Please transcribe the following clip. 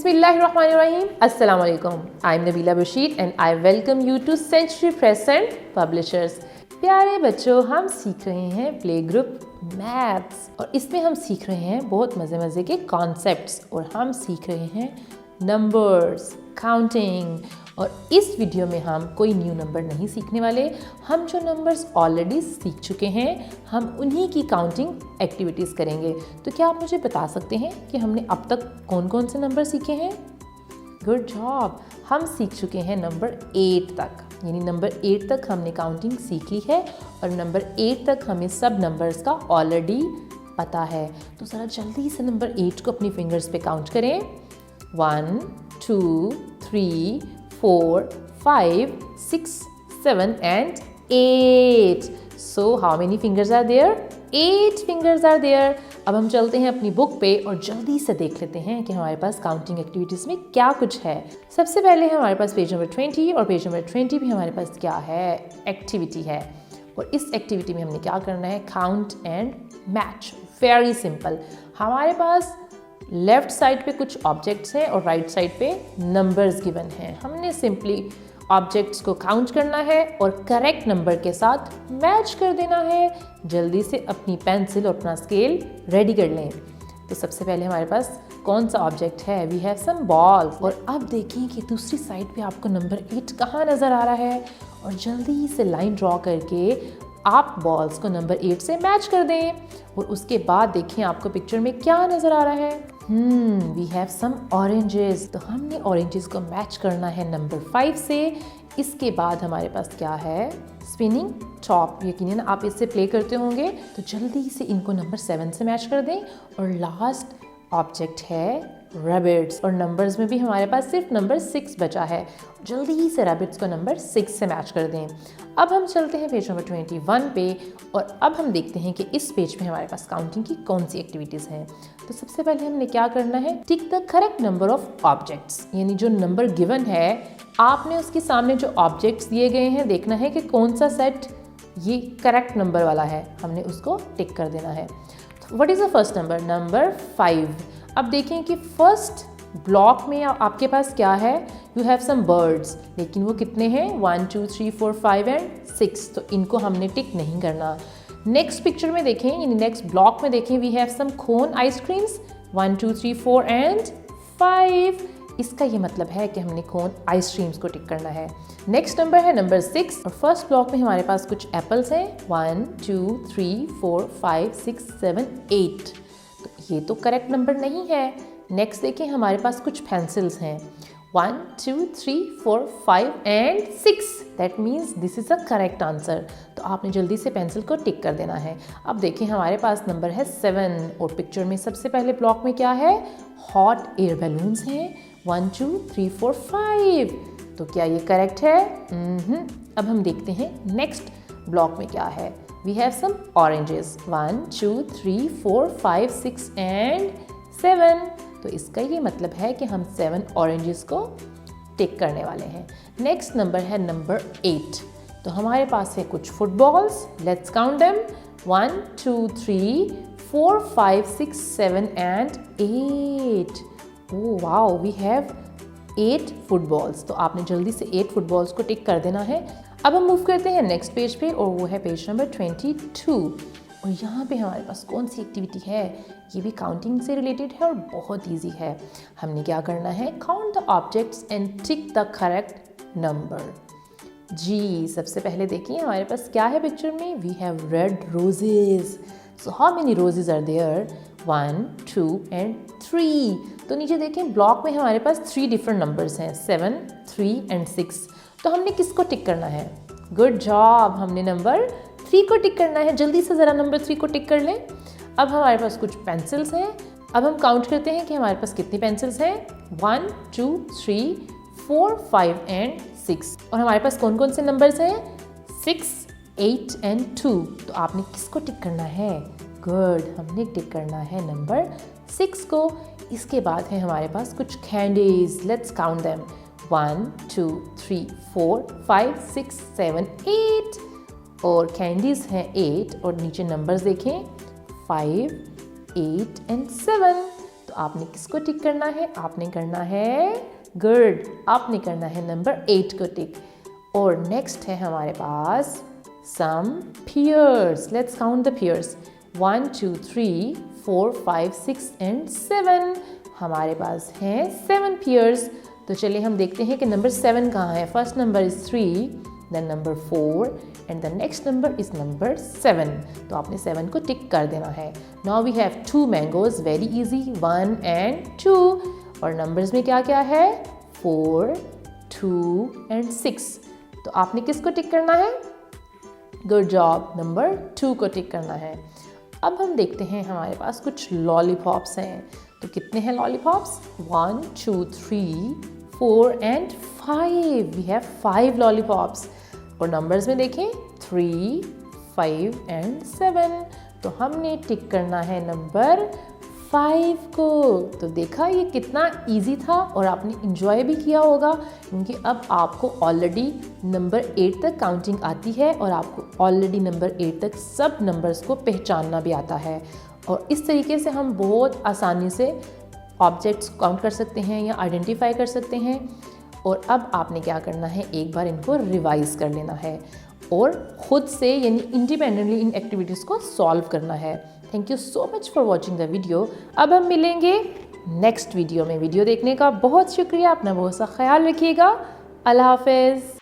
Bismillahirrahmanirrahim. Assalamu alaikum. I'm Nabila Bashir and I welcome you to Century Press and Publishers. प्यारे बच्चों, हम सीख रहे हैं प्ले ग्रुप मैथ्स और इसमें हम सीख रहे हैं बहुत मज़े मज़े के कॉन्सेप्ट्स और हम सीख रहे हैं नंबर्स, काउंटिंग। और इस वीडियो में हम कोई न्यू नंबर नहीं सीखने वाले। हम जो नंबर्स ऑलरेडी सीख चुके हैं हम उन्हीं की काउंटिंग एक्टिविटीज़ करेंगे। तो क्या आप मुझे बता सकते हैं कि हमने अब तक कौन कौन से नंबर सीखे हैं? Good job. हम सीख चुके हैं नंबर 8 तक, यानी नंबर 8 तक हमने काउंटिंग सीख ली है और नंबर 8 तक हमें सब नंबर्स का ऑलरेडी पता है। तो ज़रा जल्दी से नंबर 8 को अपनी फिंगर्स पे काउंट करें। 1 2 3 4 5 6 7 and 8. So how many fingers are there? 8 fingers are there. अब हम चलते हैं अपनी बुक पे और जल्दी से देख लेते हैं कि हमारे पास काउंटिंग एक्टिविटीज़ में क्या कुछ है। सबसे पहले हमारे पास पेज नंबर 20 और पेज नंबर 20 भी हमारे पास क्या है? एक्टिविटी है। और इस एक्टिविटी में हमने क्या करना है? Count and match. Very simple. हमारे पास लेफ्ट साइड पे कुछ ऑब्जेक्ट्स हैं और राइट साइड पे नंबर्स गिवन हैं। हमने सिंपली ऑब्जेक्ट्स को काउंट करना है और करेक्ट नंबर के साथ मैच कर देना है। जल्दी से अपनी पेंसिल और अपना स्केल रेडी कर लें। तो सबसे पहले हमारे पास कौन सा ऑब्जेक्ट है? We have some balls. और अब देखें कि दूसरी साइड पे आपको नंबर 8 कहाँ नज़र आ रहा है और जल्दी से लाइन ड्रॉ करके आप बॉल्स को नंबर 8 से मैच कर दें। और उसके बाद देखें आपको पिक्चर में क्या नज़र आ रहा है? We have some oranges. तो हमने ऑरेंजेस को मैच करना है नंबर 5 से। इसके बाद हमारे पास क्या है? Spinning top. यकीनन आप इससे प्ले करते होंगे। तो जल्दी से इनको नंबर 7 से मैच कर दें। और लास्ट ऑब्जेक्ट है रैबिट्स और नंबर्स में भी हमारे पास सिर्फ नंबर 6 बचा है। जल्दी से रैबिट्स को नंबर 6 से मैच कर दें। अब हम चलते हैं पेज नंबर 21 पे और अब हम देखते हैं कि इस पेज पे हमारे पास काउंटिंग की कौन सी एक्टिविटीज़ हैं। तो सबसे पहले हमने क्या करना है? टिक the correct number of objects, यानी जो नंबर गिवन है आपने उसके सामने जो ऑब्जेक्ट्स दिए गए हैं देखना है कि कौन सा सेट ये करेक्ट नंबर वाला है। हमने उसको टिक कर देना है। What is the first number? Number 5। अब देखें कि फर्स्ट ब्लॉक में आपके पास क्या है? यू हैव सम बर्ड्स, लेकिन वो कितने हैं? 1 2 3 4 5 एंड 6। तो इनको हमने टिक नहीं करना। नेक्स्ट पिक्चर में देखें, यानी नेक्स्ट ब्लॉक में देखें, we have some cone ice creams 1 2 3 4 and 5। इसका ये मतलब है कि हमने कोन आइसक्रीम्स को टिक करना है। नेक्स्ट नंबर है नंबर 6 और फर्स्ट ब्लॉक में हमारे पास कुछ एप्पल्स हैं 1 2 3 4 5 6 7 8। तो ये तो करेक्ट नंबर नहीं है। नेक्स्ट देखें हमारे पास कुछ पेंसिल्स हैं 1 2 3 4 5 and 6। That means this is a correct answer. तो आपने जल्दी से पेंसिल को टिक कर देना है। अब देखें हमारे पास नंबर है 7 और पिक्चर में सबसे पहले ब्लॉक में क्या है? हॉट एयर बैलून्स हैं 1 2 3 4 5। तो क्या ये करेक्ट है? अब हम देखते हैं नेक्स्ट ब्लॉक में क्या है। We have some oranges 1 2 3 4 5 6 and 7। तो इसका ये मतलब है कि हम 7 ऑरेंजेस को टिक करने वाले हैं। नेक्स्ट नंबर है नंबर 8। तो हमारे पास है कुछ footballs. Let's count them 1 2 3 4 5 6 7 and 8। Oh wow, we have 8 footballs. तो आपने जल्दी से 8 फुटबॉल्स को टिक कर देना है। अब हम मूव करते हैं नेक्स्ट पेज पे और वो है पेज नंबर 22। और यहाँ पे हमारे पास कौन सी एक्टिविटी है? ये भी काउंटिंग से रिलेटेड है और बहुत इजी है। हमने क्या करना है? Count the objects and tick the correct number. जी, सबसे पहले देखिए हमारे पास क्या है पिक्चर में? We have red roses. So how many roses are there? 1 2 and 3। तो नीचे देखें ब्लॉक में हमारे पास 3 डिफरेंट नंबर्स हैं 7 3 एंड 6। तो हमने किसको टिक करना है? गुड जॉब, हमने नंबर 3 को टिक करना है। जल्दी से ज़रा नंबर 3 को टिक कर लें। अब हमारे पास कुछ पेंसिल्स हैं। अब हम काउंट करते हैं कि हमारे पास कितनी पेंसिल्स हैं 1 2 3 4 5 एंड 6। और हमारे पास कौन कौन से नंबर्स हैं? 6 8 एंड 2। तो आपने किसको टिक करना है? गुड, हमने टिक करना है नंबर 6 को। इसके बाद है हमारे पास कुछ कैंडीज। Let's count them 1 2 3 4 5 6 7 8। और कैंडीज हैं 8 और नीचे नंबर्स देखें 5 8 एंड 7। तो आपने किसको टिक करना है? आपने करना है गुड, आपने करना है नंबर 8 को टिक। और नेक्स्ट है हमारे पास some pairs. Let's count the pairs 1 2 3 4 5 6 and 7। हमारे पास हैं 7 पेयर्स। तो चलिए हम देखते हैं कि नंबर 7 कहाँ है। First number is 3, then number 4 and the next number is number 7। तो आपने 7 को टिक कर देना है। Now we have 2 mangoes, very easy, 1 and 2। और नंबर्स में क्या क्या है? 4 2 एंड 6। तो आपने किसको टिक करना है? गुड जॉब, नंबर 2 को टिक करना है। अब हम देखते हैं हमारे पास कुछ लॉलीपॉप्स हैं। तो कितने हैं lollipops? 1 2 3 4 and 5। We have 5 lollipops. और नंबर्स में देखें 3 5 एंड 7। तो हमने टिक करना है नंबर 5 को। तो देखा ये कितना इजी था और आपने इंजॉय भी किया होगा, क्योंकि अब आपको ऑलरेडी नंबर 8 तक काउंटिंग आती है और आपको ऑलरेडी नंबर 8 तक सब नंबर्स को पहचानना भी आता है। और इस तरीके से हम बहुत आसानी से ऑब्जेक्ट्स काउंट कर सकते हैं या आइडेंटिफाई कर सकते हैं। और अब आपने क्या करना है? एक बार इनको रिवाइज कर लेना है और ख़ुद से यानी इंडिपेंडेंटली इन एक्टिविटीज़ को सॉल्व करना है। Thank you so much for watching the video. अब हम मिलेंगे नेक्स्ट वीडियो में। वीडियो देखने का बहुत शुक्रिया। अपना बहुत सा ख्याल रखिएगा। अल्लाह हाफ़िज़।